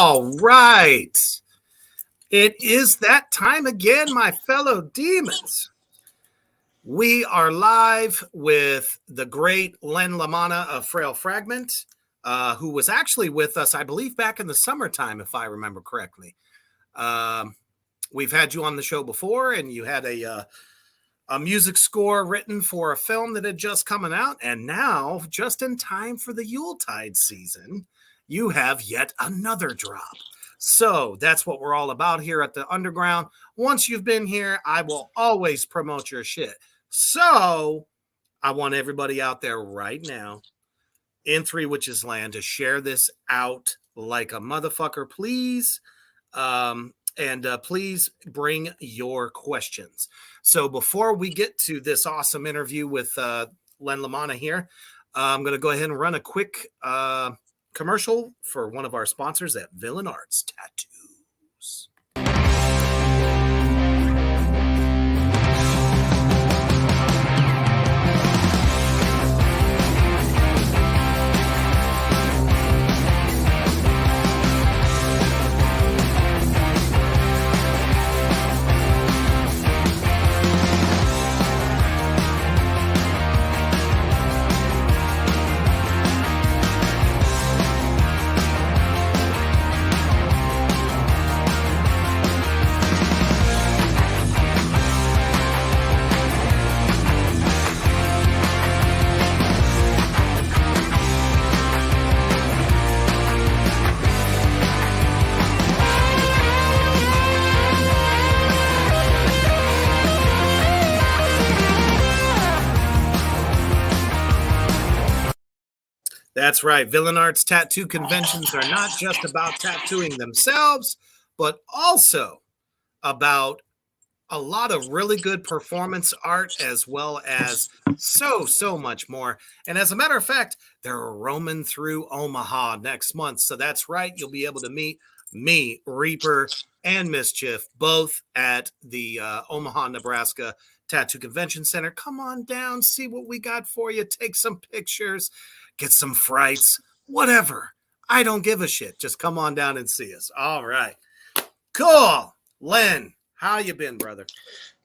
All right. It is that time again, my fellow demons. We are live with the great Len Lamanna of Frail Fragment, who was actually with us, I believe, back in the summertime, if I remember correctly. We've had you on the show before, and you had a music score written for a film that had just coming out, and now, just in time for the Yuletide season, you have yet another drop. So that's what we're all about here at the Underground. Once you've been here, I will always promote your shit. So I want everybody out there right now in Three Witches Land to share this out like a motherfucker, please. Please bring your questions. So before we get to this awesome interview with Len Lamanna here, I'm going to go ahead and run a quick commercial for one of our sponsors at Villain Arts Tattoos. That's right. Villain Arts tattoo conventions are not just about tattooing themselves, but also about a lot of really good performance art, as well as so much more. And as a matter of fact, they're roaming through Omaha next month. So that's right. You'll be able to meet me, Reaper, and Mischief, both at the Omaha, Nebraska Tattoo Convention Center. Come on down, see what we got for you. Take some pictures, get some frights, whatever. I don't give a shit. Just come on down and see us. All right. Cool. Len, how you been, brother?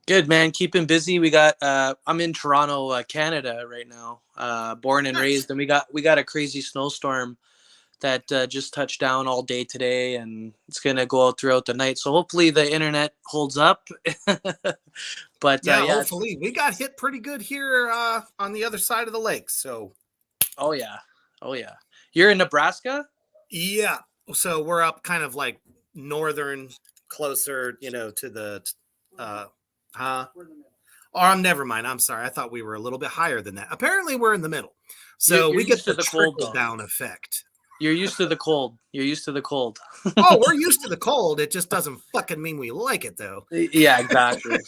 Good, man. Keeping busy. We got I'm in Toronto, Canada right now. Born and raised, and we got a crazy snowstorm that just touched down all day today, and it's gonna go out throughout the night. So hopefully the internet holds up. But yeah, hopefully we got hit pretty good here on the other side of the lake. So oh yeah. You're in Nebraska? Yeah. So we're up kind of like northern, closer, to the never mind. I'm sorry. I thought we were a little bit higher than that. Apparently we're in the middle. So we get the trickle down effect. You're used to the cold. Oh, we're used to the cold. It just doesn't fucking mean we like it, though. Yeah, exactly.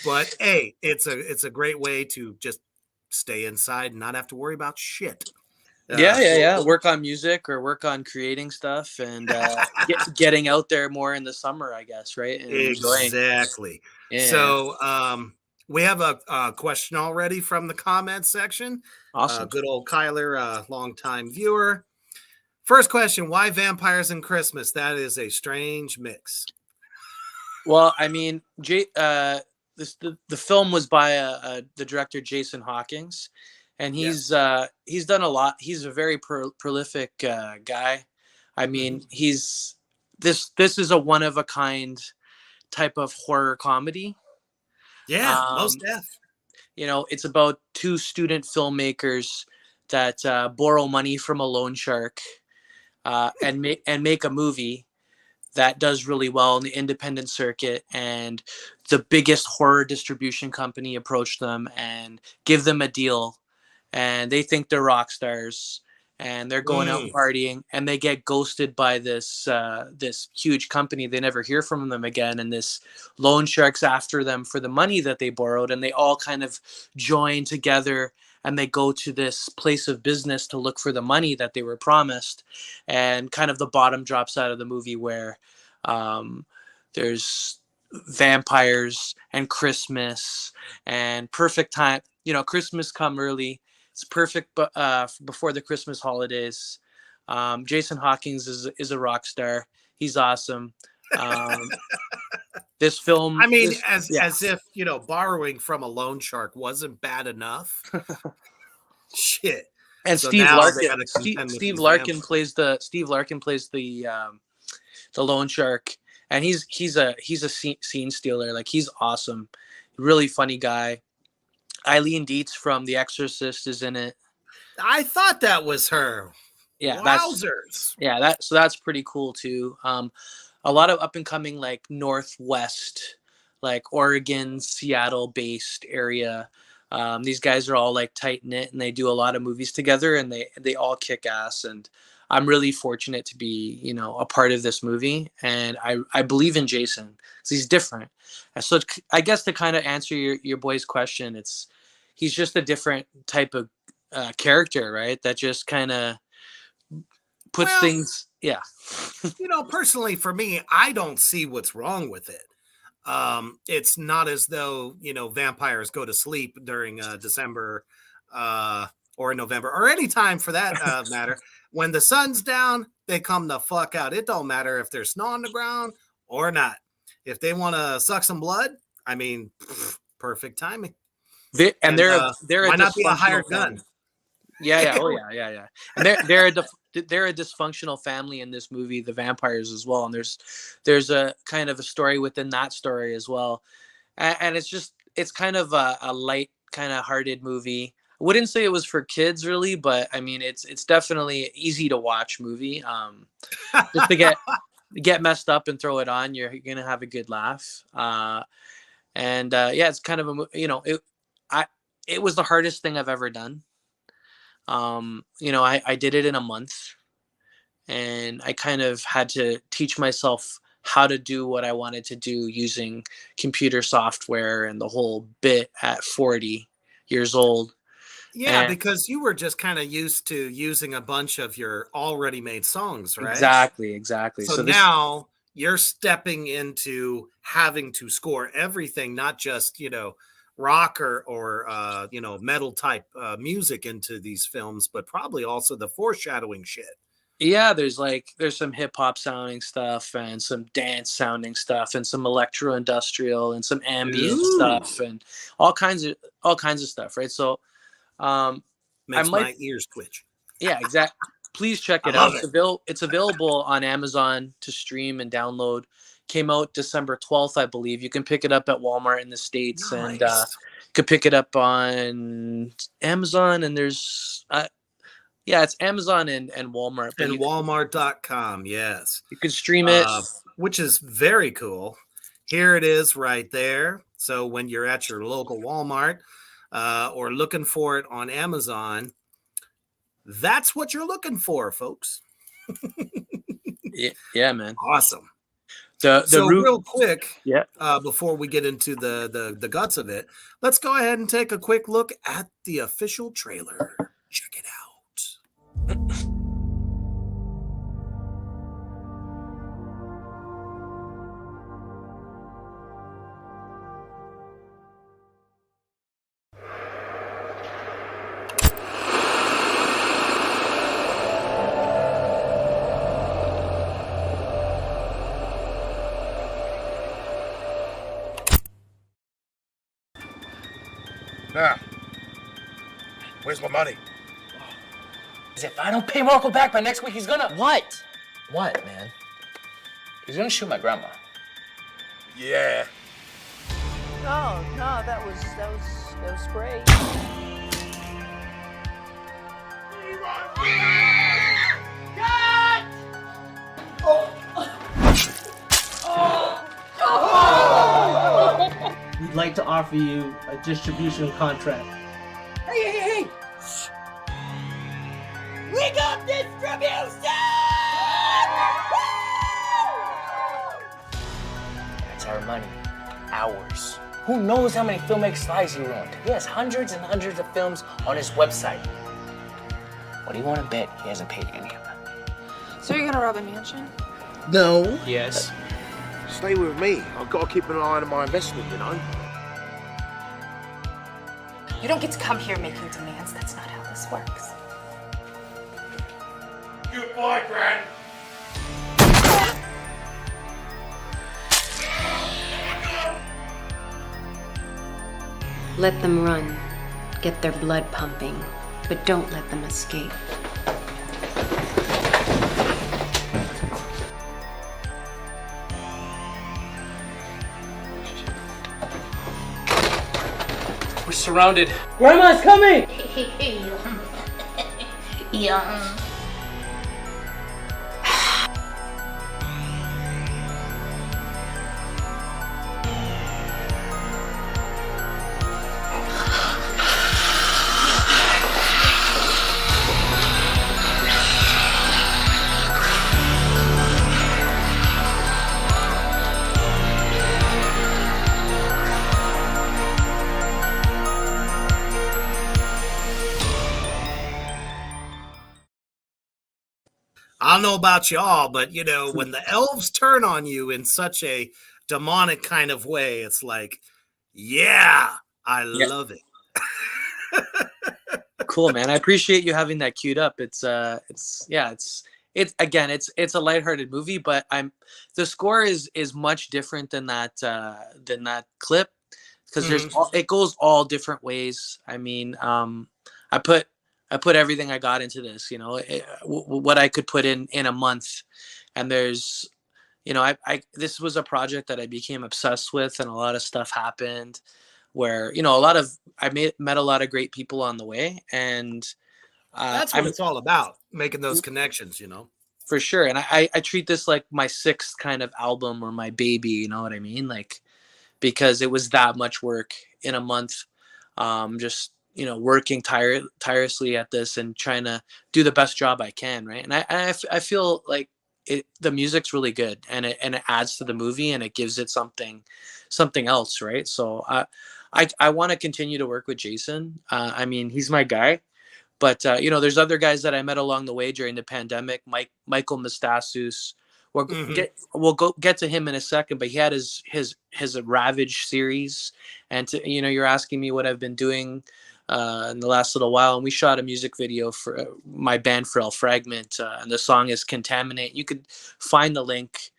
But hey, it's a great way to just stay inside and not have to worry about shit. Yeah. Work on music or work on creating stuff and getting out there more in the summer, I guess, right? And exactly. Yeah. So we have a question already from the comment section. Awesome. Good old Kyler, longtime viewer. First question: why vampires and Christmas? That is a strange mix. Well, I mean, the film was by the director Jason Hawkins, and he's done a lot. He's a very prolific guy. I mean, this is a one of a kind type of horror comedy. Yeah, most def. It's about two student filmmakers that borrow money from a loan shark and make a movie that does really well in the independent circuit, and the biggest horror distribution company approached them and give them a deal, and they think they're rock stars, and they're going out partying, and they get ghosted by this huge company. They never hear from them again, and this loan shark's after them for the money that they borrowed, and they all kind of join together and they go to this place of business to look for the money that they were promised. And kind of the bottom drops out of the movie where there's vampires and Christmas and perfect time. Christmas come early. It's perfect before the Christmas holidays. Jason Hawkins is a rock star. He's awesome. This film, I mean, as if, you know, borrowing from a loan shark wasn't bad enough. Shit. And So Steve now they Larkin. gotta contend with Steve these Larkin vampires. plays the loan shark, and he's a scene stealer. Like, he's awesome, really funny guy. Eileen Dietz from The Exorcist is in it. I thought that was her. Yeah, Wowzers. that's pretty cool too. A lot of up and coming, like, Northwest, like Oregon, Seattle based area. These guys are all like tight knit, and they do a lot of movies together, and they all kick ass. And I'm really fortunate to be, you know, a part of this movie, and I believe in Jason because he's different. And so I guess to kind of answer your boy's question, he's just a different type of character, right? That just kind of puts things, yeah. You know, personally for me, I don't see what's wrong with it. It's not as though, you know, vampires go to sleep during December or November or any time for that matter. When the sun's down, they come the fuck out. It don't matter if there's snow on the ground or not. If they want to suck some blood, I mean, perfect timing. They're why not be a hired family. gun? Yeah. Oh yeah. And they're a dysfunctional family in this movie, the vampires, as well. And there's a kind of a story within that story as well. And it's kind of a light, kind of hearted movie. I wouldn't say it was for kids really, but I mean, it's definitely easy to watch movie. Just to get messed up and throw it on, you're gonna have a good laugh. It's kind of it was the hardest thing I've ever done. I did it in a month, and I kind of had to teach myself how to do what I wanted to do using computer software and the whole bit at 40 years old. Yeah, because you were just kind of used to using a bunch of your already made songs, right? Exactly. So now you're stepping into having to score everything, not just, you know, rock or metal type music into these films, but probably also the foreshadowing shit. Yeah, there's some hip hop sounding stuff and some dance sounding stuff and some electro industrial and some ambient stuff and all kinds of stuff, right? So makes my ears twitch. Yeah, exactly. Please check it out. It's available on Amazon to stream and download. Came out December 12th, I believe. You can pick it up at Walmart in the States. Nice. And you could pick it up on Amazon, and there's it's Amazon and Walmart. And Walmart.com, yes. You can stream it. Which is very cool. Here it is right there. So when you're at your local Walmart or looking for it on Amazon, that's what you're looking for, folks. Yeah, man. Awesome. Real quick, before we get into the guts of it, let's go ahead and take a quick look at the official trailer. Check it out. Now, where's my money? If I don't pay Marco back by next week, he's gonna... What? What, man? He's gonna shoot my grandma. Yeah. No, that was great. We'd like to offer you a distribution contract. Hey! We got distribution! That's our money. Ours. Who knows how many filmmakers' lives he ruined? He has hundreds and hundreds of films on his website. What do you want to bet he hasn't paid any of them? So you're gonna rob a mansion? No. Yes. Stay with me. I've got to keep an eye on my investment, you know. You don't get to come here making demands. That's not how this works. Good boy, Gran. Let them run, get their blood pumping, but don't let them escape. We're surrounded. Grandma's coming! Yeah. I don't know about y'all, but you know, when the elves turn on you in such a demonic kind of way, it's like, yeah, I Yeah. love it. Cool, man. I appreciate you having that queued up. It's again, it's a lighthearted movie, but the score is much different than that clip, because it goes all different ways. I mean, I put everything I got into this, you know, what I could put in a month, and there's, you know, this was a project that I became obsessed with, and a lot of stuff happened where, you know, I met a lot of great people on the way, and That's what it's all about, making those connections, you know. for sure. And I treat this like my sixth kind of album, or my baby, you know what I mean? Like, because it was that much work in a month, just, you know, working tirelessly at this and trying to do the best job I can, right? And I feel like the music's really good, and it adds to the movie, and it gives it something else, right? So I want to continue to work with Jason. I mean, he's my guy. But you know, there's other guys that I met along the way during the pandemic. Michael Mestasus. We'll get to him in a second. But he had his Ravage series, and you know, you're asking me what I've been doing in the last little while, and we shot a music video for my band Frail, Fragment, and the song is Contaminate. You could find the link.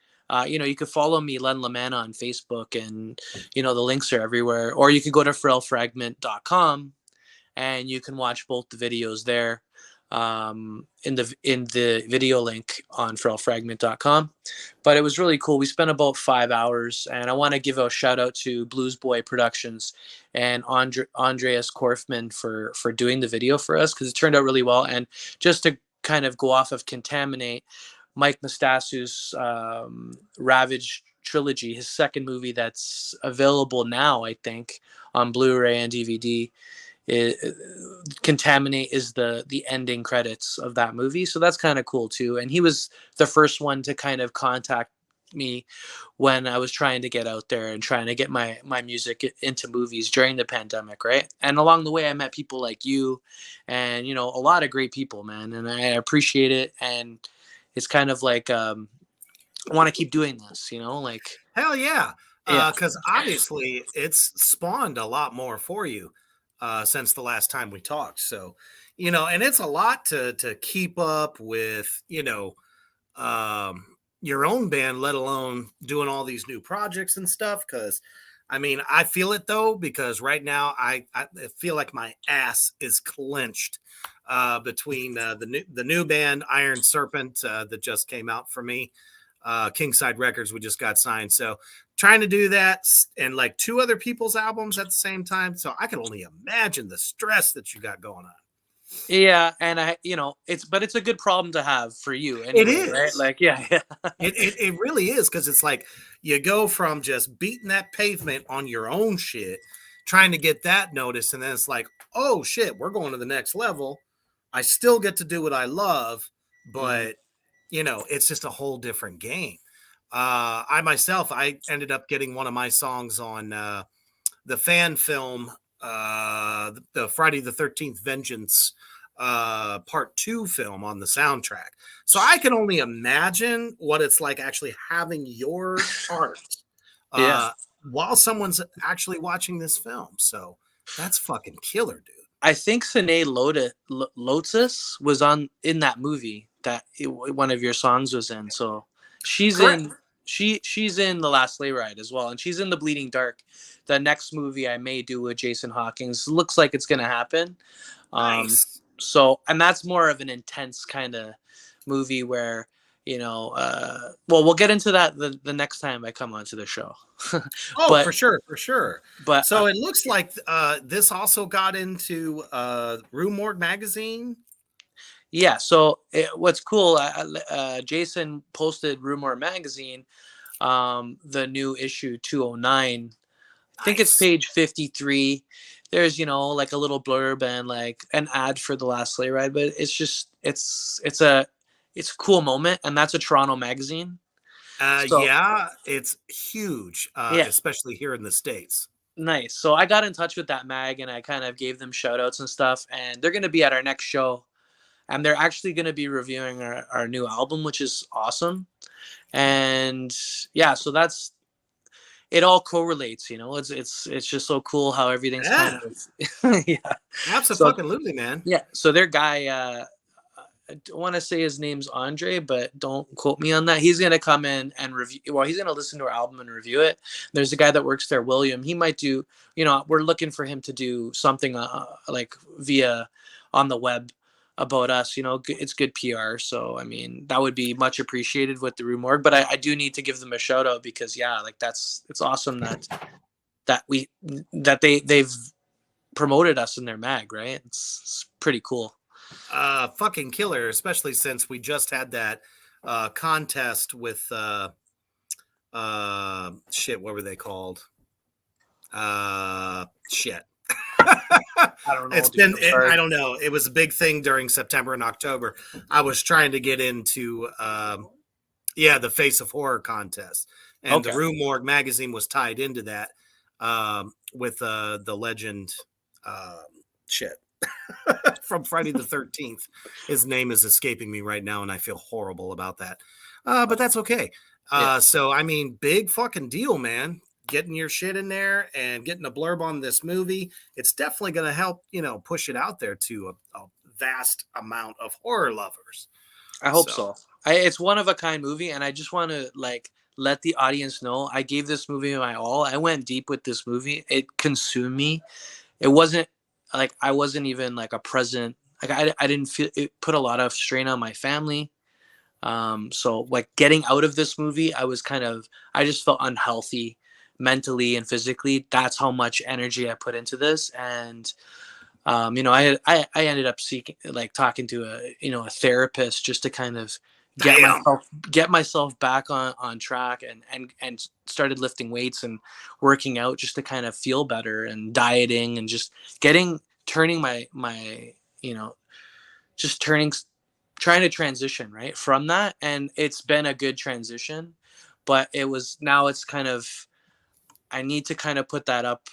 You know, you could follow me, Len Lamanna, on Facebook, and you know, the links are everywhere. Or you could go to frailfragment.com, and you can watch both the videos there, in the video link on frailfragment.com. But it was really cool. We spent about 5 hours, and I want to give a shout out to Blues Boy Productions and Andreas Korfman for doing the video for us, because it turned out really well. And just to kind of go off of Contaminate, Mike Mestasus' Ravage trilogy, his second movie that's available now, I think, on Blu-ray and DVD. Contaminate is the ending credits of that movie, so that's kind of cool too. And he was the first one to kind of contact me when I was trying to get out there and trying to get my music into movies during the pandemic, right? And along the way, I met people like you, and you know, a lot of great people, man, and I appreciate it. And it's kind of like, I want to keep doing this, you know, like, Hell yeah. yeah. Because obviously it's spawned a lot more for you since the last time we talked. So, you know, and it's a lot to keep up with, you know, your own band, let alone doing all these new projects and stuff. Because, I mean, I feel it though, because right now I feel like my ass is clenched between the new band Iron Serpent that just came out for me. Kingside Records, we just got signed. So trying to do that and like two other people's albums at the same time. So I can only imagine the stress that you got going on. Yeah, and you know, it's a good problem to have for you anyway, It is, right? Like, yeah. it really is, because it's like you go from just beating that pavement on your own shit, trying to get that notice, and then it's like, oh shit, we're going to the next level. I still get to do what I love, but you know, it's just a whole different game. I ended up getting one of my songs on the fan film, the Friday the 13th Vengeance part 2 film on the soundtrack. So I can only imagine what it's like actually having your art while someone's actually watching this film. So that's fucking killer, dude. I think Sine Lotus was in that movie. one of your songs was in. So she's Correct. in she's in The Last Sleigh Ride as well, and she's in The Bleeding Dark, the next movie I may do with Jason Hawkins. Looks like it's gonna happen. Nice. So, and that's more of an intense kind of movie where, well, we'll get into that the next time I come onto the show. Oh, but for sure, for sure. but So it looks like this also got into Rue Morgue magazine. yeah, so what's cool, Jason posted Rumor Magazine, the new issue 209. I think it's Nice. page 53. There's, like a little blurb and like an ad for The Last Sleigh Ride, but it's just it's a cool moment, and that's a Toronto magazine. So Yeah, it's huge, yeah, especially here in the States. nice. So I got in touch with that mag and I kind of gave them shout outs and stuff, and they're gonna be at our next show, and they're actually gonna be reviewing our new album, which is awesome. And yeah, so that's it all correlates, it's just so cool how everything's kind Yeah. of yeah. So Absolutely, man. yeah, so their guy, I want to say his name's Andre, but don't quote me on that. He's gonna come in and review. Well, he's gonna listen to our album and review it. There's a guy that works there, William. He might do. We're looking for him to do something like via on the web about us. It's good PR. So I mean, that would be much appreciated with the Rue Morgue. But I do need to give them a shout out because yeah, like it's awesome that they've promoted us in their mag, right? It's pretty cool. Fucking killer, especially since we just had that contest with shit, what were they called? Shit. I don't know. I don't know. It was a big thing during September and October. I was trying to get into the Face of Horror contest. And Okay. the Rue Morgue magazine was tied into that with the legend shit. From Friday the 13th. His name is escaping me right now, and I feel horrible about that. But that's okay. So, I mean, big fucking deal, man. Getting your shit in there and getting a blurb on this movie. It's definitely going to help, push it out there to a vast amount of horror lovers. I hope so. It's one of a kind movie, and I just want to let the audience know I gave this movie my all. I went deep with this movie. It consumed me. It wasn't I wasn't even a present. I didn't feel it put a lot of strain on my family. So getting out of this movie, I just felt unhealthy mentally and physically. That's how much energy I put into this. And, I ended up talking to a therapist just to kind of get myself back on track and started lifting weights and working out just to kind of feel better, and dieting and just trying to transition right from that. And it's been a good transition, but it's kind of, I need to kind of put that up.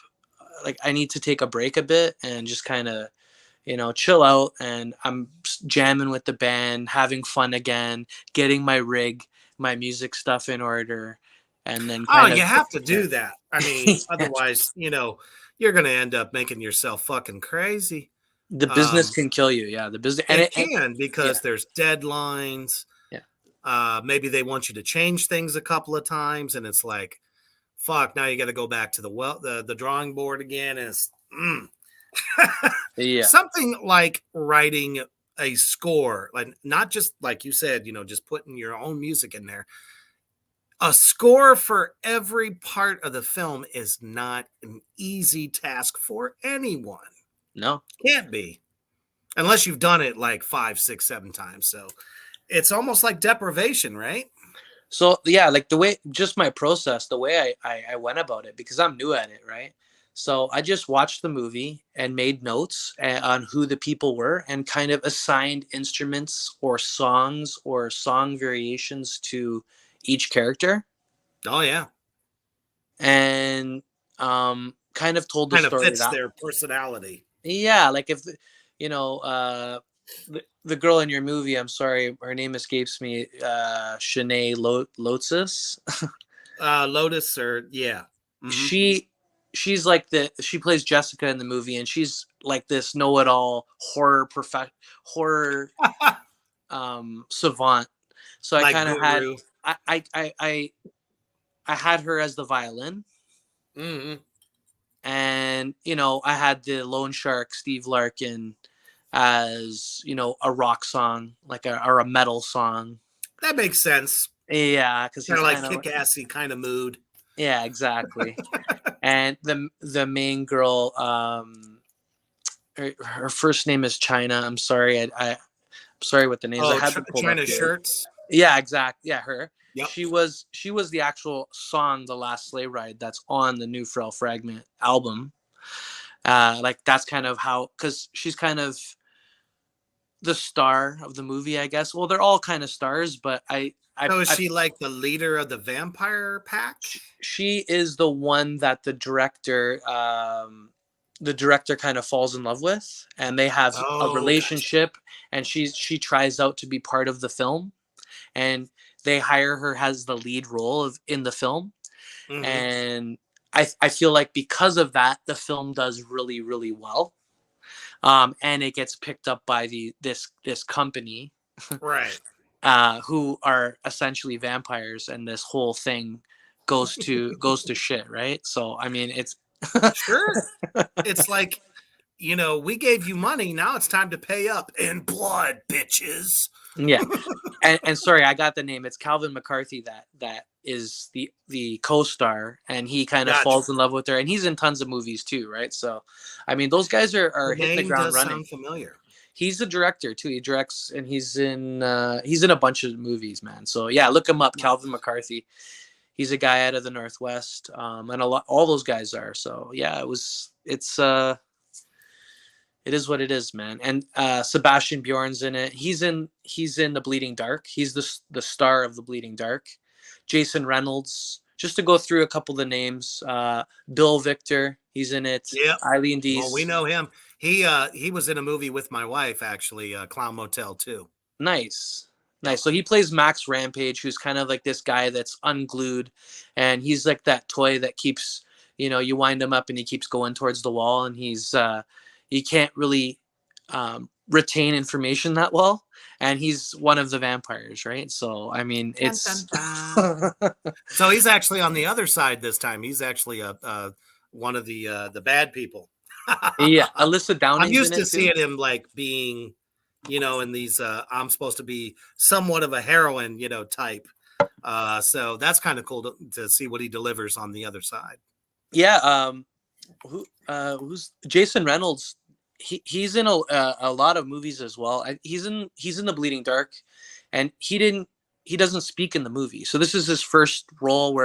I need to take a break a bit and just kind of, chill out. And I'm jamming with the band, having fun again, getting my rig, my music stuff in order. And then you have to do that. I mean, otherwise, you're going to end up making yourself fucking crazy. The business can kill you. Yeah. The business. It can, because there's deadlines. Yeah. Maybe they want you to change things a couple of times, and it's like, fuck, now you got to go back to the drawing board again. And it's something like writing a score, like not just like you said, just putting your own music in there. A score for every part of the film is not an easy task for anyone. No, can't be, unless you've done it 5, 6, 7 times. So it's almost like deprivation, right? So yeah, the way, just my process, the way I went about it, because I'm new at it, right? So I just watched the movie and made notes on who the people were, and kind of assigned instruments or songs or song variations to each character. Oh yeah. And kind of told the story fits their personality. Yeah, if the girl in your movie, I'm sorry, her name escapes me, Shanae Lotus. Lotus, or yeah. Mm-hmm. She's she plays Jessica in the movie, and she's this know-it-all horror savant. So I Like kind of had guru. I had her as the violin, Hmm. and I had the loan shark Steve Larkin as a rock song, like or a metal song. That makes sense. Yeah, because Kind he's of like kind of kick-assy kind of mood. yeah, exactly. And the main girl, her first name is China. I'm sorry, I'm sorry with the names. I Oh, had them pulled up China here. shirts. Yeah, exact. Yeah, her. Yep. She was the actual song, "The Last Sleigh Ride," that's on the new Frail Fragment album. Like that's kind of how, because she's kind of the star of the movie, I guess. Well, they're all kind of stars, but So is she like the leader of the vampire pack? she is the one that the director kind of falls in love with, and they have a Oh, gotcha. relationship, and she tries out to be part of the film, and they hire her as the lead role in the film. Hmm. And I feel like because of that, the film does really, really well. And it gets picked up by this company, Right. who are essentially vampires, and this whole thing goes to shit, right? So I mean, it's Sure. It's like, we gave you money. Now it's time to pay up in blood, bitches. yeah. And sorry, I got the name. It's Calvin McCarthy that is the co-star, and he kind of Gotcha. falls in love with her, and he's in tons of movies too, right? So, I mean, those guys are The hitting the name ground does running. sound familiar. He's a director too. He directs, and he's in a bunch of movies, man. So yeah, look him up, Calvin McCarthy. He's a guy out of the Northwest, and all those guys are. So yeah, it is what it is, man. And Sebastian Bjorn's in it. He's in the Bleeding Dark. He's the star of the Bleeding Dark. Jason Reynolds. Just to go through a couple of the names, Bill Victor, he's in it. Yep. Eileen Well, we Dees. know him. He was in a movie with my wife, actually, Clown Motel 2. Nice. Yep. Nice. So he plays Max Rampage, who's kind of like this guy that's unglued, and he's like that toy that keeps, you wind him up and he keeps going towards the wall, and he can't really retain information that well, and he's one of the vampires, right? So I mean, Dun, it's dun, dun. So he's actually on the other side this time. He's actually one of the bad people. yeah. Alyssa I'm Downing's used in to it too. seeing him like being, in these. I'm supposed to be somewhat of a heroine, type. So that's kind of cool to see what he delivers on the other side. Yeah. Who's Jason Reynolds? He's in a lot of movies as well. He's in the Bleeding Dark, and he doesn't speak in the movie. So this is his first role,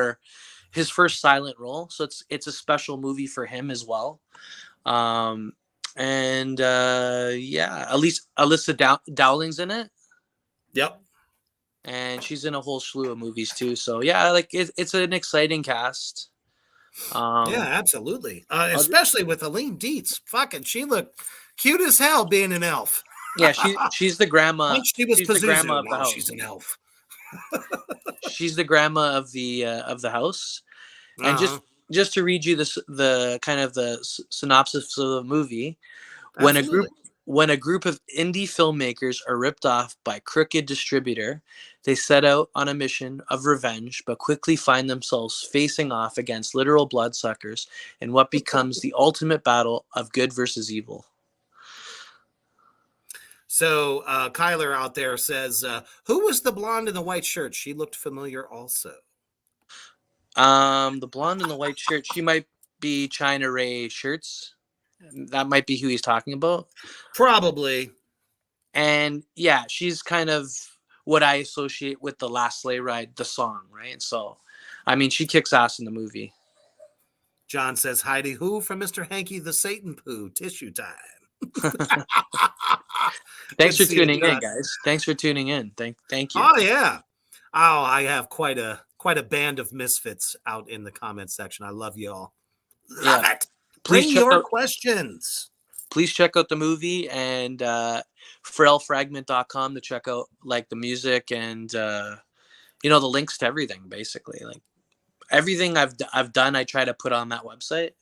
his first silent role. So it's a special movie for him as well. And yeah, at least Alyssa Dowling's in it. Yep. And she's in a whole slew of movies too. So yeah, like it's an exciting cast. Yeah, absolutely. Especially with Aline Dietz. Fucking, she looked cute as hell being an elf. Yeah, she's the grandma. Once she was She's the grandma of the now house. she's an elf. She's the grandma of the house. And just to read you the kind of the synopsis of the movie, Absolutely. when a group of indie filmmakers are ripped off by crooked distributor, they set out on a mission of revenge, but quickly find themselves facing off against literal bloodsuckers in what becomes the ultimate battle of good versus evil. So Kyler out there says, who was the blonde in the white shirt? She looked familiar also. The blonde in the white shirt, she might be China Ray Shirts. That might be who he's talking about. Probably. And yeah, she's kind of what I associate with The Last Sleigh Ride, the song, right? So, I mean, she kicks ass in the movie. John says, Heidi Who from Mr. Hanky the Satan Poo, tissue time. Thanks for tuning in, guys. Thanks for tuning in. Thank you. Oh, yeah. Oh, I have quite a band of misfits out in the comment section. I love you all. Love it. Bring your questions. Please check out the movie and frailfragment.com to check out like the music and the links to everything, basically. Like everything I've done, I try to put on that website.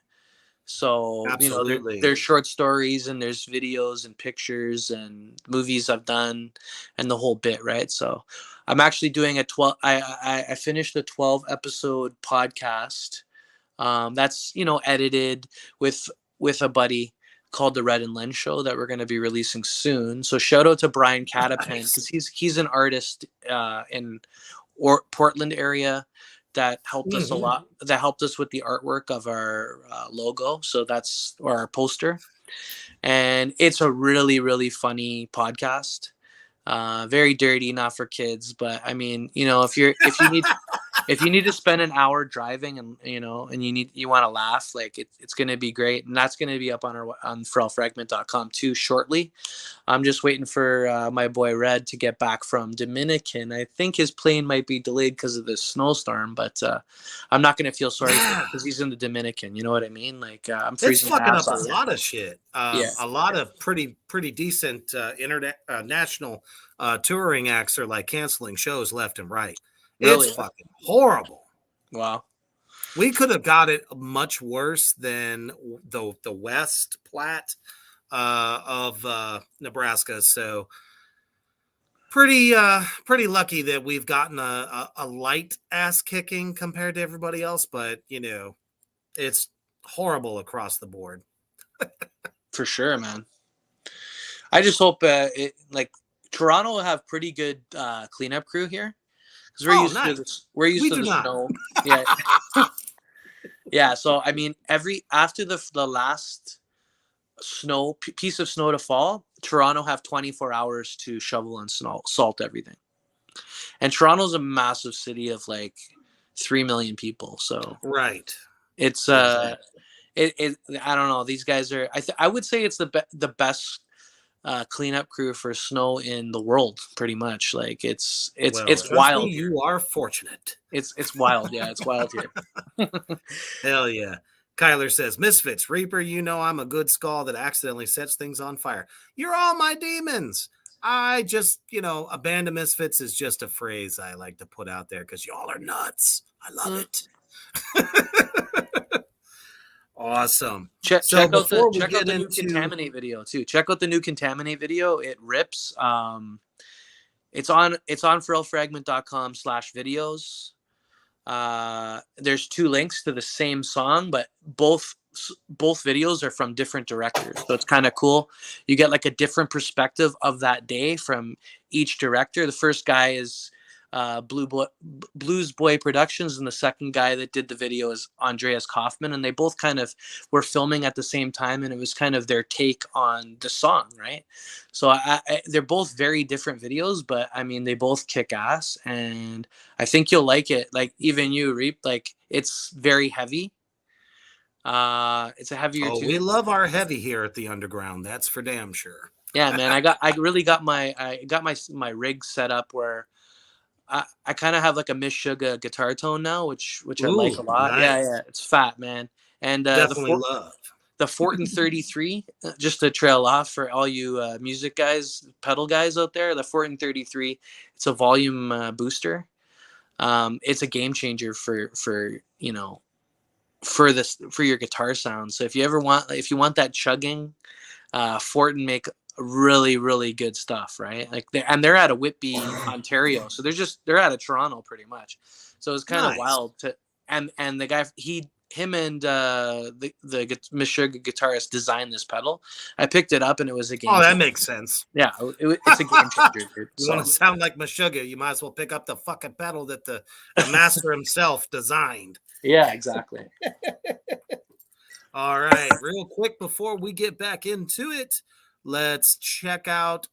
So, Absolutely. there's short stories and there's videos and pictures and movies I've done and the whole bit, right? So I'm actually doing a 12, I finished a 12 episode podcast. That's, edited with a buddy called the Red and Len Show that we're going to be releasing soon. So shout out to Brian Catapin, because he's an artist in Portland area that helped us a lot. That helped us with the artwork of our logo. So that's or our poster, and it's a really really funny podcast. Very dirty, not for kids, but I mean, if you need to spend an hour driving and you want to laugh, like it's going to be great, and that's going to be up on frailfragment.com too shortly. I'm just waiting for my boy Red to get back from Dominican. I think his plane might be delayed because of this snowstorm, but I'm not going to feel sorry for him because he's in the Dominican. You know what I mean? Like I'm freezing. It's fucking up a lot of shit. Yeah. A lot of pretty decent national touring acts are like canceling shows left and right. Really? It's fucking horrible. Wow. We could have got it much worse than the West Platte of Nebraska. So pretty lucky that we've gotten a light ass kicking compared to everybody else. But it's horrible across the board. For sure, man. I just hope Toronto will have pretty good cleanup crew here. Because we're used to the snow. Yeah. Yeah. So I mean, after the last piece of snow to fall, Toronto have 24 hours to shovel and salt everything. And Toronto's a massive city of like 3 million people. So right. It's I don't know. These guys are. I would say it's the best cleanup crew for snow in the world, pretty much. Like it's wild. You are fortunate. It's wild. Yeah, it's wild here. Hell yeah. Kyler says, Misfits, Reaper, I'm a good skull that accidentally sets things on fire. You're all my demons. I just, a band of misfits is just a phrase I like to put out there because y'all are nuts. I love it. Awesome. Check out the new Contaminate video too. Check out the new Contaminate video. It rips. It's on frailfragment.com/videos. There's 2 links to the same song, but both videos are from different directors. So it's kind of cool. You get like a different perspective of that day from each director. The first guy is Blues Boy Productions, and the second guy that did the video is Andreas Kaufman, and they both kind of were filming at the same time, and it was kind of their take on the song, right? So they're both very different videos, but I mean they both kick ass, and I think you'll like it. Like even you, Reap, like it's very heavy. It's a heavier tune. We love our heavy here at the Underground, that's for damn sure. Yeah, man, I got my rig set up where I kind of have like a Miss Sugar guitar tone now, which I like a lot. Nice. Yeah, it's fat, man. And definitely love the Fortin 33. Just to trail off for all you music guys, pedal guys out there, the Fortin 33. It's a volume booster. It's a game changer for your guitar sound. So if you want that chugging, Fortin make really really good stuff, right? Like they're out of Whitby, Ontario, so they're out of Toronto pretty much. So it's kind of wild to and the guy him and the Miss Sugar guitarist designed this pedal. I picked it up and it was a game changer. That makes sense. Yeah, it's a game changer, dude. You want to sound like Miss Sugar, you might as well pick up the fucking pedal that the master himself designed. Yeah, exactly. All right, real quick before we get back into it, let's check out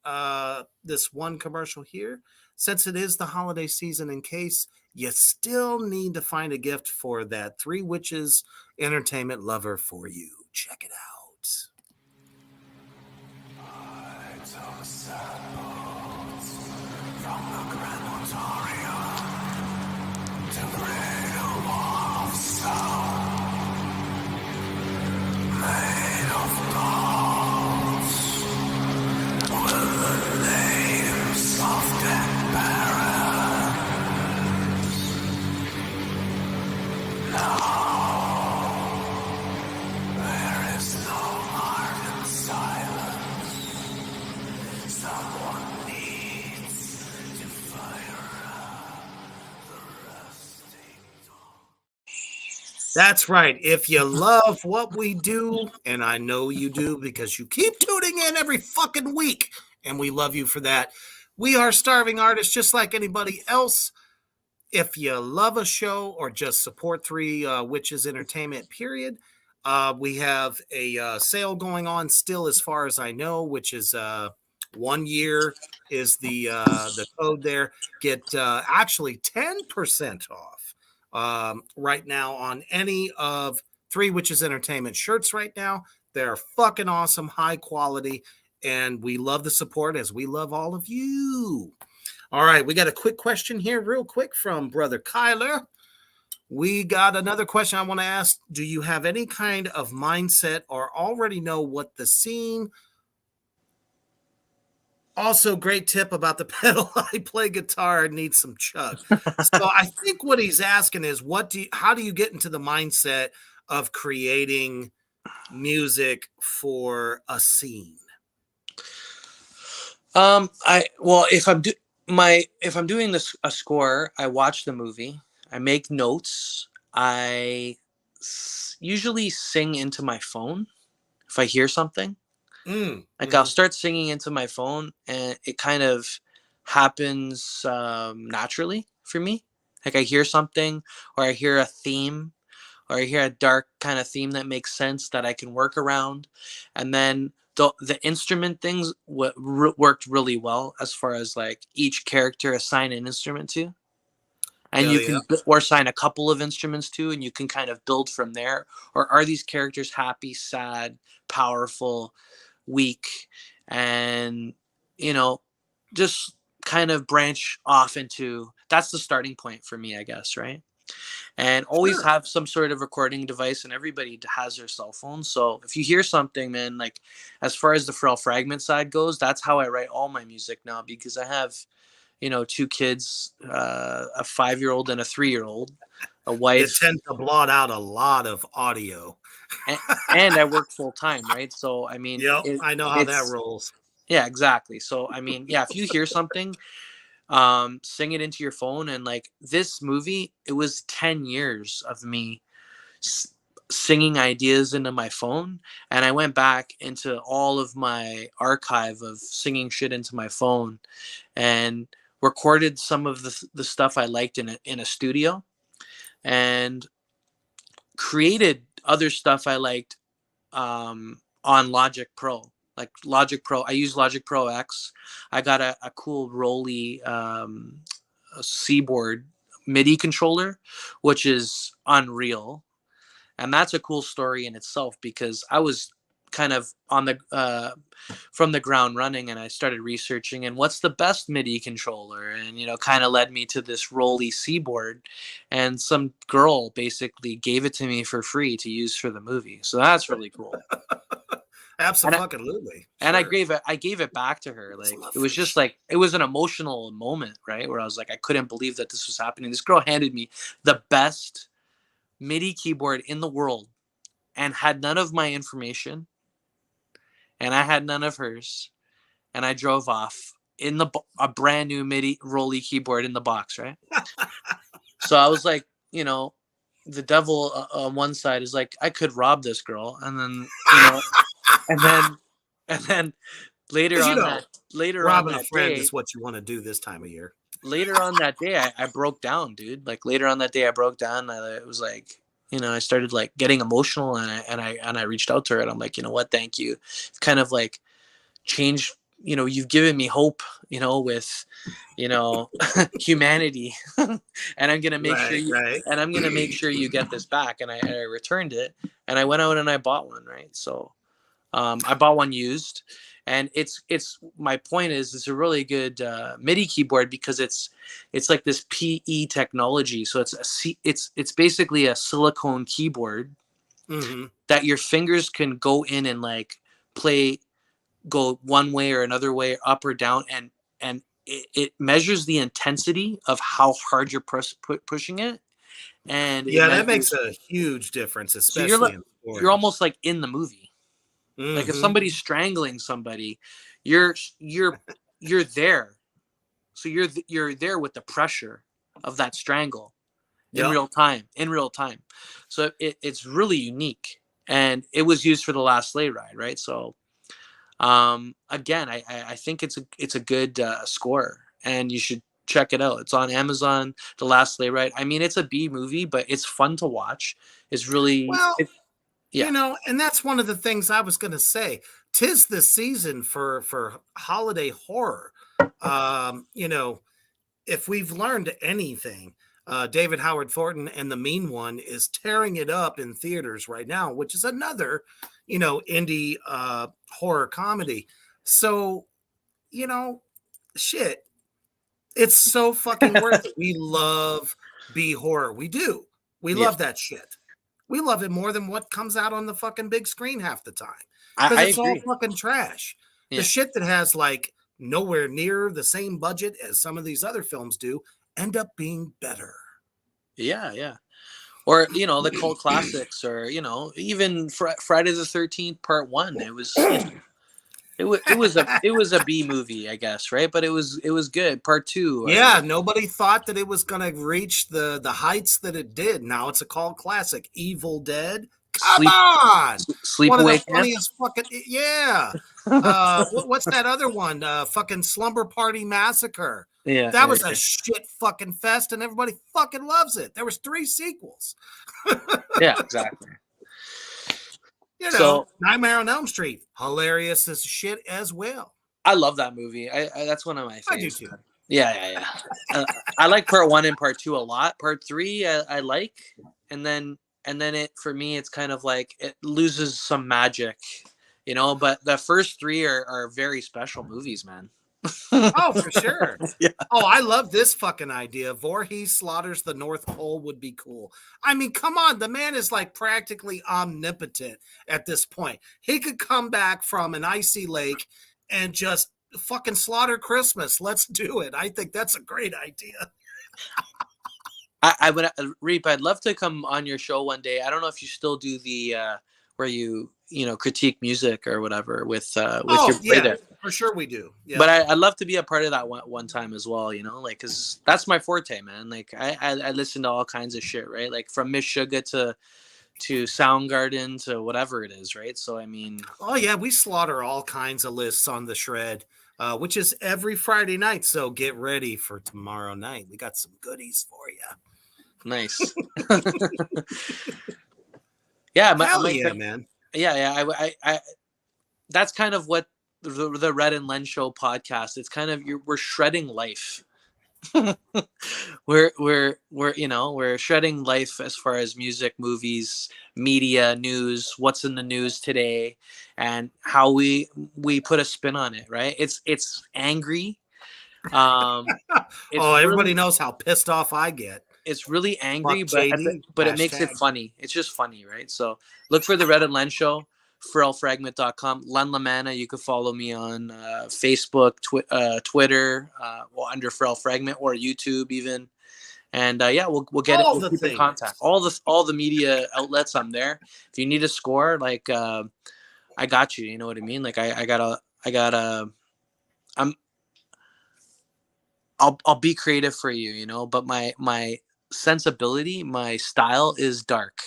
this one commercial here. Since it is the holiday season, in case you still need to find a gift for that 3 Witches entertainment lover for you. Check it out. From the crematorium to the cradle of sound, made of thoughts, with the layers soft and barren. Now they That's right. If you love what we do, and I know you do because you keep tuning in every fucking week, and we love you for that. We are starving artists just like anybody else. If you love a show or just support Three Witches Entertainment, period, we have a sale going on still, as far as I know, which is 1 year is the code there. Get actually 10% off right now on any of Three Witches Entertainment shirts right now. They're fucking awesome, high quality, and we love the support as we love all of you. All right, we got a quick question here, real quick, from Brother Kyler. We got another question I want to ask. Do you have any kind of mindset or already know what the scene? Also, great tip about the pedal. I play guitar and need some chug. So I think what he's asking is, how do you get into the mindset of creating music for a scene? If I'm doing a score, I watch the movie, I make notes, usually sing into my phone if I hear something. I'll start singing into my phone, and it kind of happens naturally for me. Like I hear something, or I hear a theme, or I hear a dark kind of theme that makes sense that I can work around, and then the instrument things worked really well, as far as like each character assign an instrument to, and you can or assign a couple of instruments to, and you can kind of build from there. Or are these characters happy, sad, powerful, weak, and just kind of branch off into, that's the starting point for me, I guess, right? And always have some sort of recording device, and everybody has their cell phone. So if you hear something, man, like as far as the Frail Fragment side goes, that's how I write all my music now, because I have 2 kids, a 5-year-old and a 3-year-old, a wife. It tends to blot out a lot of audio. And I work full time, right? So I mean, I know how that rolls. Yeah, exactly. So I mean, yeah, if you hear something, sing it into your phone. And like this movie, it was 10 years of me singing ideas into my phone, and I went back into all of my archive of singing shit into my phone and recorded some of the stuff I liked in a studio, and created other stuff I liked on Logic Pro. Like Logic Pro, I use Logic Pro X. I got a cool Rolly a Seaboard MIDI controller, which is unreal. And that's a cool story in itself, because I was kind of on the from the ground running, and I started researching and what's the best MIDI controller, and kind of led me to this Rolly Seaboard, and some girl basically gave it to me for free to use for the movie. So that's really cool. Absolutely. And I gave it back to her. Like it was just like, it was an emotional moment, right? Where I was like, I couldn't believe that this was happening. This girl handed me the best MIDI keyboard in the world and had none of my information, and I had none of hers, and I drove off in a brand new MIDI Rolly keyboard in the box, right? So I was like, the devil on one side is like, I could rob this girl, and then and then later on robbing that a friend day is what you want to do this time of year. Later on that day, I broke down, dude. Like later on that day, I broke down. It was like, I started like getting emotional, and I reached out to her, and I'm like, you know what? Thank you. It's kind of like changed. You've given me hope. With, humanity, and I'm gonna make and I'm gonna make sure you get this back. And I returned it, and I went out and I bought one. Right. So, I bought one used. And it's my point is, it's a really good MIDI keyboard, because it's like this PE technology. So it's basically a silicone keyboard that your fingers can go in and like go one way or another way, up or down, and it measures the intensity of how hard you're pushing it. And that makes a huge difference, especially you're almost like in the movie. Like if somebody's strangling somebody, you're there. So you're there with the pressure of that strangle, in Yep. real time. So it's really unique, and it was used for the last sleigh ride, right? So again, I think it's a good score, and you should check it out. It's on Amazon, The Last Sleigh Ride. I mean, it's a B movie, but it's fun to watch. It's really Well, yeah. and that's one of the things I was going to say. 'Tis the season for holiday horror. You know, if we've learned anything, David Howard Thornton and The Mean One is tearing it up in theaters right now, which is another, indie horror comedy. So, you know, shit, it's so fucking worth it. We love B horror. We do. We Yeah. love that shit. We love it more than what comes out on the fucking big screen half the time because I it's all agree. fucking trash. Yeah. The shit that has like nowhere near the same budget as some of these other films do end up being better. Yeah. Or the cult classics, or even Friday the 13th Part 1. It was a B movie, I guess, right? But it was good. Part 2. Yeah, nobody thought that it was going to reach the heights that it did. Now it's a cult classic. Evil Dead. Come on! One of the Sleepaway Camp. funniest fucking yeah. What's that other one? Fucking Slumber Party Massacre. Yeah, That was a shit fucking fest, and everybody fucking loves it. There was 3 sequels. yeah, exactly. So Nightmare on Elm Street, hilarious as shit as well. I love that movie. I that's one of my favorites. I do too. Yeah. I like Part 1 and Part 2 a lot. Part 3 I like, and then it, for me, it's kind of like it loses some magic, but the first 3 are very special movies, man. Oh, for sure. Yeah. Oh, I love this fucking idea. Voorhees slaughters the North Pole would be cool. I mean, come on. The man is like practically omnipotent at this point. He could come back from an icy lake and just fucking slaughter Christmas. Let's do it. I think that's a great idea. I would, Reap, I'd love to come on your show one day. I don't know if you still do the where you critique music or whatever with your brother. For sure we do. Yeah. But I'd love to be a part of that one time as well, like, because that's my forte, man. Like, I listen to all kinds of shit, right? Like, from Miss Sugar to Soundgarden to whatever it is, right? So, I mean... Oh, yeah, we slaughter all kinds of lists on the Shred, which is every Friday night, so get ready for tomorrow night. We got some goodies for you. Nice. Yeah, man. Yeah. I that's kind of what the Red and Len Show podcast. It's kind of we're shredding life. we're shredding life as far as music, movies, media, news, what's in the news today, and how we put a spin on it. Right? It's angry. Everybody knows how pissed off I get. It's really angry, but it makes it funny. It's just funny, right? So look for the Red and Len Show, frailfragment.com. Len Lamanna, you can follow me on Facebook, Twitter, under Frail Fragment, or YouTube even. And we'll get it. We'll keep in contact. All the media outlets, I'm there. If you need a score, like I got you. You know what I mean? Like I'll be creative for you, but my sensibility, my style is dark,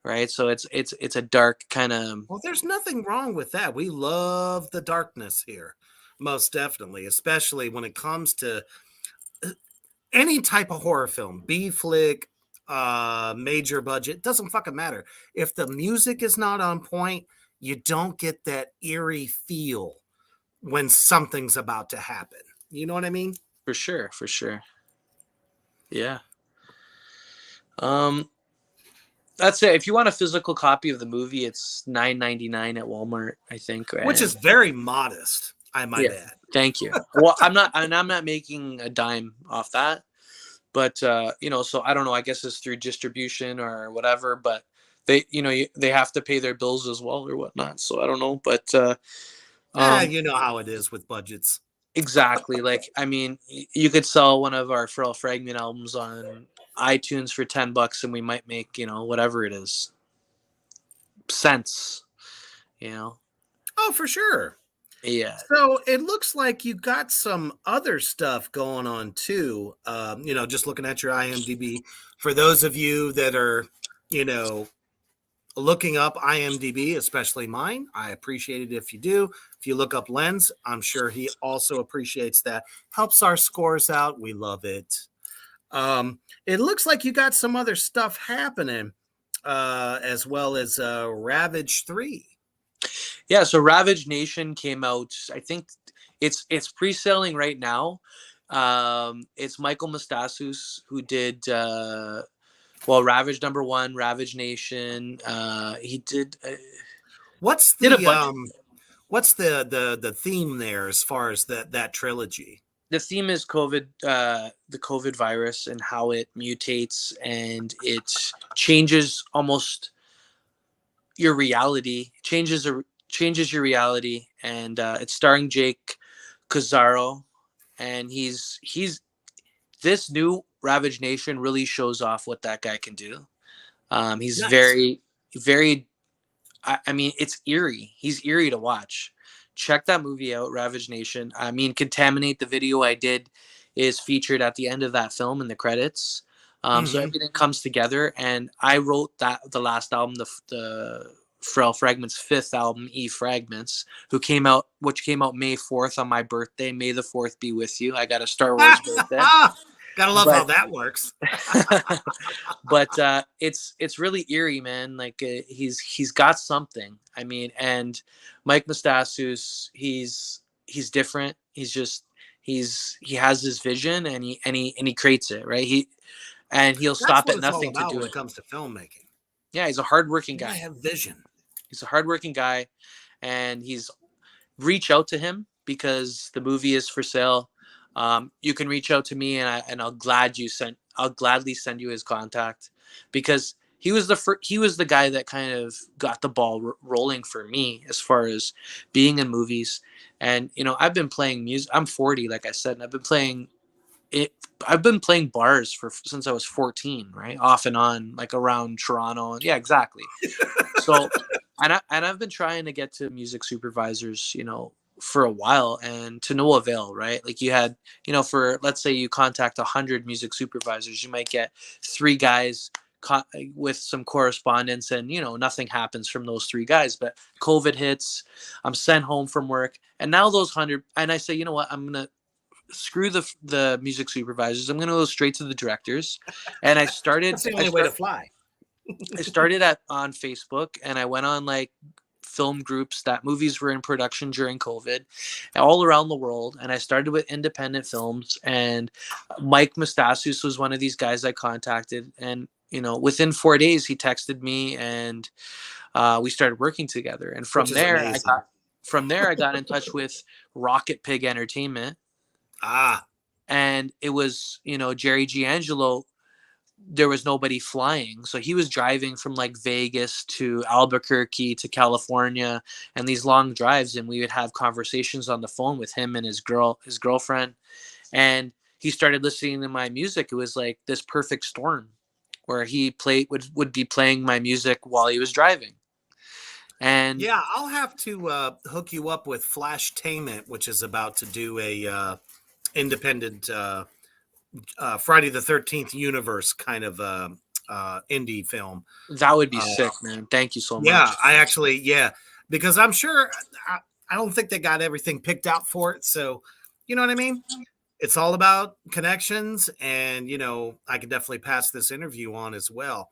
right? So it's a dark kind of... Well, there's nothing wrong with that. We love the darkness here, most definitely, especially when it comes to any type of horror film, B flick, major budget, doesn't fucking matter. If the music is not on point, you don't get that eerie feel when something's about to happen. You know what I mean? For sure. Yeah. That's it. If you want a physical copy of the movie, it's $9.99 at Walmart, I think. Which is very modest, I might add. Thank you. Well, I'm not making a dime off that, but so I don't know. I guess it's through distribution or whatever, but they have to pay their bills as well or whatnot. So I don't know, but you know how it is with budgets. Exactly. Like, I mean, you could sell one of our Frail Fragment albums on iTunes for $10 and we might make, whatever it is, cents, Oh, for sure. Yeah. So it looks like you got some other stuff going on too. Just looking at your IMDb. For those of you that are, you know, looking up IMDb, especially mine, I appreciate it if you do. If you look up Lens, I'm sure he also appreciates that. Helps our scores out. We love it. It looks like you got some other stuff happening, as well as Ravage 3. Yeah, so Ravage Nation came out. I think it's pre-selling right now. It's Michael Mostasus who did Ravage #1, Ravage Nation. He What's did a the bunch. what's the theme there as far as that trilogy? The theme is COVID, the COVID virus, and how it mutates and it changes almost your reality, changes your reality, and it's starring Jake Cazzaro, and he's this new Ravage Nation really shows off what that guy can do. He's Nice. very. I mean, it's eerie. He's eerie to watch. Check that movie out, Ravage Nation. I mean, Contaminate, the video I did, is featured at the end of that film in the credits. So everything comes together, and I wrote the last album, the Frail Fragment's fifth album, Fragments, which came out May 4th on my birthday. May the 4th be with you. I got a Star Wars birthday. Gotta love how that works. But it's really eerie, man. Like he's got something. I mean, and Mike Mostasus, he's different. He has his vision, and he creates it, right. He'll stop at nothing to do when it. it comes to filmmaking. Yeah, he's a hardworking guy. I have vision. He's a hardworking guy, and reach out to him because the movie is for sale. You can reach out to me, and I'll gladly send you his contact, because he was the guy that kind of got the ball rolling for me as far as being in movies. And I've been playing music. I'm 40, like I said, and I've been playing bars since I was 14, right, off and on, like around Toronto. Yeah, exactly. So, and I've been trying to get to music supervisors, for a while, and to no avail, right? Like you had, for, let's say you contact 100 music supervisors, you might get 3 guys with some correspondence, and nothing happens from those 3 guys. But COVID hits, I'm sent home from work, and now those 100, and I say, you know what, I'm gonna screw the music supervisors, I'm gonna go straight to the directors. And I started That's the only way to fly. I started on Facebook, and I went on like film groups that movies were in production during COVID all around the world. And I started with independent films, and Mike Mostasus was one of these guys I contacted. And, within 4 days he texted me, and we started working together. And from there, I got in touch with Rocket Pig Entertainment. And it was, Jerry Giangelo. There was nobody flying, so he was driving from like Vegas to Albuquerque to California, and these long drives, and we would have conversations on the phone with him and his girlfriend. And he started listening to my music. It was like this perfect storm where he would be playing my music while he was driving. And yeah, I'll have to hook you up with Flashtainment, which is about to do a independent Friday the 13th universe kind of indie film. That would be sick, man. Thank you so much. Yeah, because I'm sure I don't think they got everything picked out for it. So, you know what I mean? It's all about connections, and I could definitely pass this interview on as well.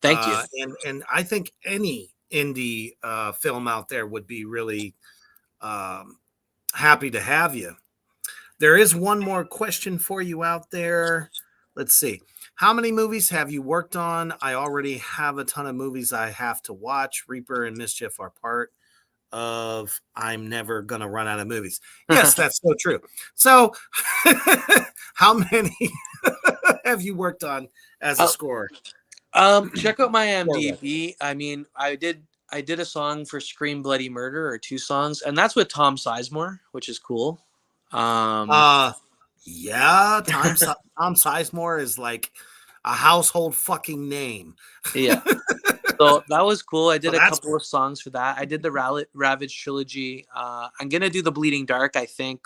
Thank you. And I think any indie film out there would be really happy to have you. There is one more question for you out there. Let's see. How many movies have you worked on? I already have a ton of movies I have to watch. Reaper and Mischief are part of I'm never going to run out of movies. Yes, that's so true. So how many have you worked on as a scorer? Check out my IMDb. I mean, I did a song for Scream Bloody Murder, or 2 songs, and that's with Tom Sizemore, which is cool. Yeah, Tom Sizemore is like a household fucking name. Yeah. So that was cool. I So did a that's couple of songs for that. I did the Ravage trilogy. I'm gonna do the Bleeding Dark, I think,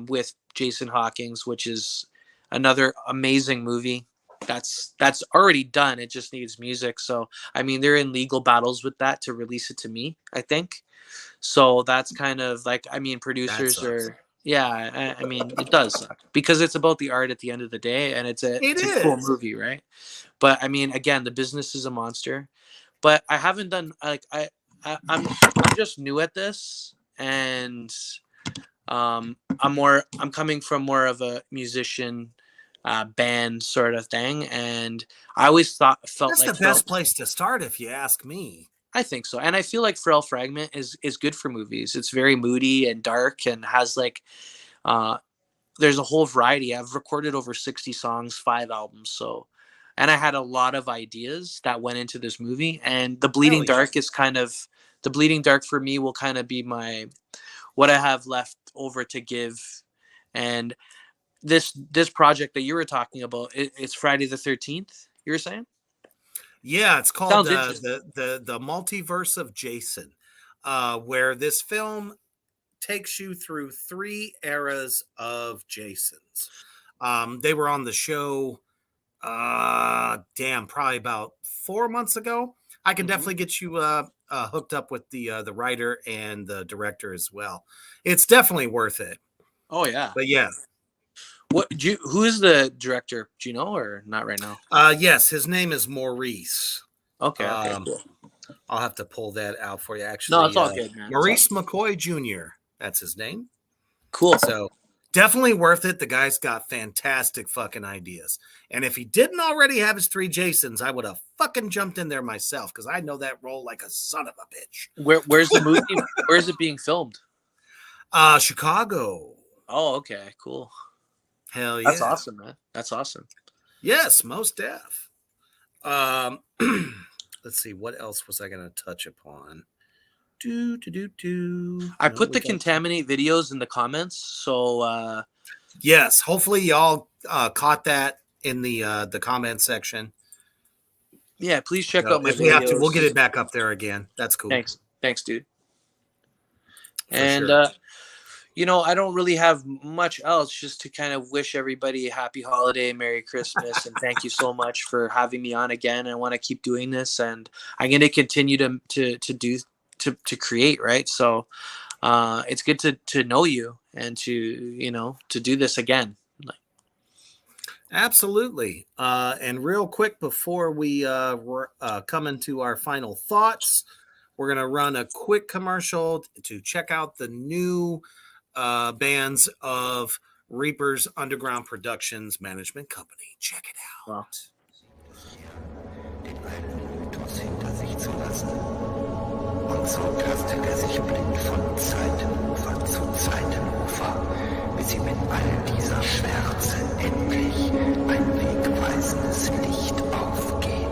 with Jason Hawkins, which is another amazing movie. That's already done. It just needs music. So I mean, they're in legal battles with that to release it to me, I think. So that's kind of like, I mean, that producers sucks. are, yeah, I mean, it does suck because it's about the art at the end of the day, and It it's a cool is. movie, right? But I mean, again, the business is a monster. But I haven't done like I'm just new at this, and I'm coming from more of a musician band sort of thing, and I always felt That's like the best place to start, if you ask me. I think so. And I feel like Frail Fragment is good for movies. It's very moody and dark and has like uh there's a whole variety. I've recorded over 60 songs, 5 albums, so and I had a lot of ideas that went into this movie, and Hell yeah. The Bleeding Dark for me will kind of be my what I have left over to give. And this project that you were talking about, it's Friday the 13th, you were saying? Yeah, it's called Sounds interesting. the Multiverse of Jason, where this film takes you through 3 eras of Jasons. They were on the show, probably about 4 months ago. I can definitely get you hooked up with the writer and the director as well. It's definitely worth it. Oh yeah. But yeah, Who is the director? Do you know, or not right now? yes, his name is Maurice. Okay, cool. I'll have to pull that out for you. Actually, No, it's all good, man. Maurice McCoy Jr. That's his name. Cool. So definitely worth it. The guy's got fantastic fucking ideas. And if he didn't already have his 3 Jasons, I would have fucking jumped in there myself because I know that role like a son of a bitch. Where's the movie? Where's it being filmed? Chicago. Oh, okay, cool. Hell yeah. That's awesome, man. That's awesome. Yes, most def. Let's see. What else was I going to touch upon? I put the Contaminate videos in the comments, so yes, hopefully y'all caught that in the comment section. Yeah, please check out my if we have to, videos. we'll get it back up there again. That's cool. Thanks, dude. For and sure. I don't really have much else, just to kind of wish everybody a happy holiday, Merry Christmas, and thank you so much for having me on again. I want to keep doing this, and I'm going to continue to create, right? So it's good to know you and to do this again. Absolutely. And real quick before we come into our final thoughts, we're going to run a quick commercial to check out the new bands of Reaper's Underground Productions Management Company. Check it out. Wow. Den alten Mythos hinter sich zu lassen. Und so tastet sich blind von Zeitenufer zu Zeitenufer, bis ihm in all dieser Schwärze endlich ein wegweisendes Licht aufgeht.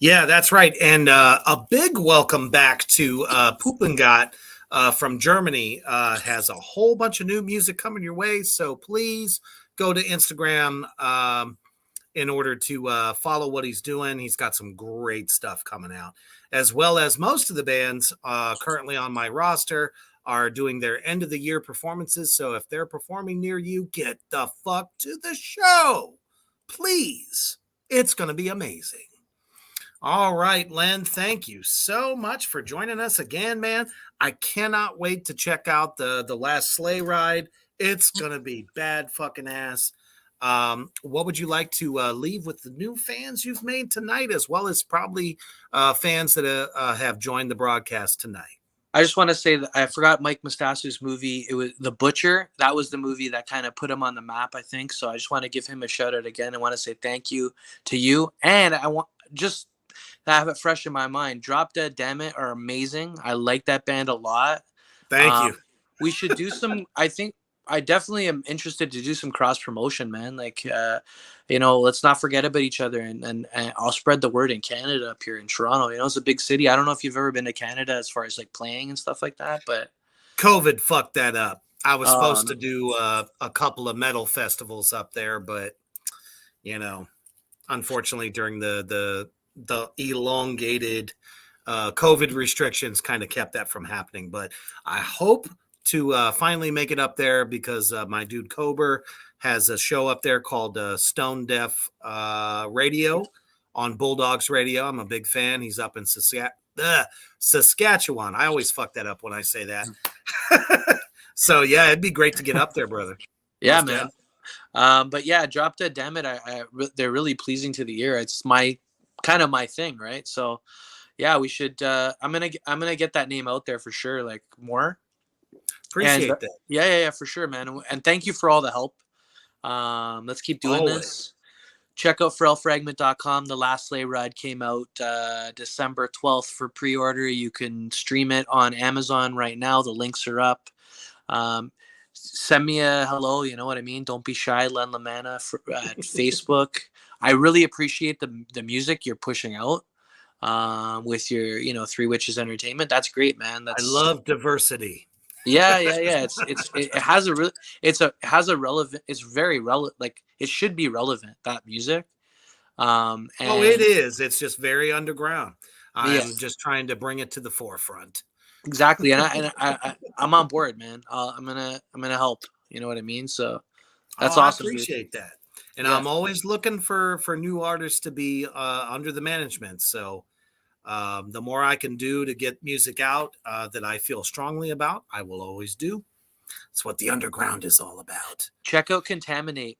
Yeah, that's right. And a big welcome back to Puppengat from Germany. Has a whole bunch of new music coming your way. So please go to Instagram in order to follow what he's doing. He's got some great stuff coming out, as well as most of the bands currently on my roster are doing their end of the year performances. So if they're performing near you, get the fuck to the show, please. It's going to be amazing. All right, Len, thank you so much for joining us again, man. I cannot wait to check out the last sleigh ride. It's going to be bad fucking ass. What would you like to leave with the new fans you've made tonight, as well as probably fans that have joined the broadcast tonight? I just want to say that I forgot Mike Mustasu's movie. It was The Butcher. That was the movie that kind of put him on the map, I think. So I just want to give him a shout out again. I want to say thank you to you. And I want just to have it fresh in my mind. Drop Dead Damn It are amazing. I like that band a lot. Thank you. We should do some, I think I definitely am interested to do some cross promotion, man. Like, let's not forget about each other, and I'll spread the word in Canada up here in Toronto. It's a big city. I don't know if you've ever been to Canada as far as like playing and stuff like that, but COVID fucked that up. I was supposed to do a couple of metal festivals up there, but unfortunately during the elongated COVID restrictions kind of kept that from happening. But I hope to finally make it up there, because my dude Kober has a show up there called Stone Deaf Radio on Bulldogs Radio. I'm a big fan. He's up in Saskatchewan. I always fuck that up when I say that. So yeah, it'd be great to get up there, brother. Yeah, man. But yeah, Drop Dead Damn It. They're really pleasing to the ear. It's my thing, right? So yeah, we should. I'm gonna get that name out there for sure. Like more. Appreciate that. Yeah, for sure, man. And thank you for all the help. Let's keep doing this. Check out frailfragment.com. The last sleigh ride came out December 12th for pre-order. You can stream it on Amazon right now. The links are up. Send me a hello. You know what I mean? Don't be shy. Len Lamanna at Facebook. I really appreciate the music you're pushing out with your Three Witches Entertainment. That's great, man. I love diversity. Yeah. It's very relevant. Like, it should be relevant, that music. It is. It's just very underground. I'm just trying to bring it to the forefront. Exactly. And I'm on board, man. I'm gonna help. You know what I mean? So that's awesome. I appreciate that. And I'm always looking for new artists to be under the management. So the more I can do to get music out that I feel strongly about, I will always do. It's what the underground is all about. Check out Contaminate,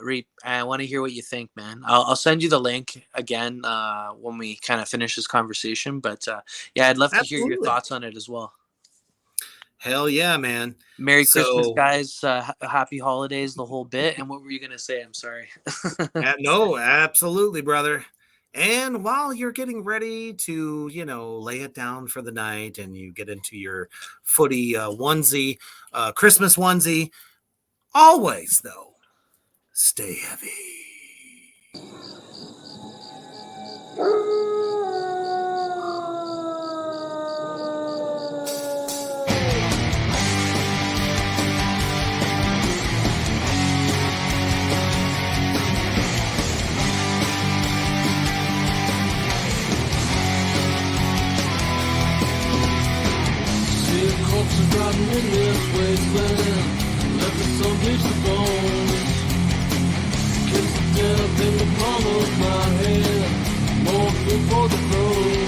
Reap. I want to hear what you think, man. I'll send you the link again when we kind of finish this conversation. But I'd love to hear your thoughts on it as well. Hell yeah, man. Merry Christmas, guys. Happy holidays, the whole bit. And what were you going to say? I'm sorry. No, absolutely, brother. And while you're getting ready to, lay it down for the night and you get into your footy onesie, Christmas onesie, always, though, stay heavy. Rotten in this wasteland, left with some bleached bones. Kiss the death in the palm of my hand, more food for the crows.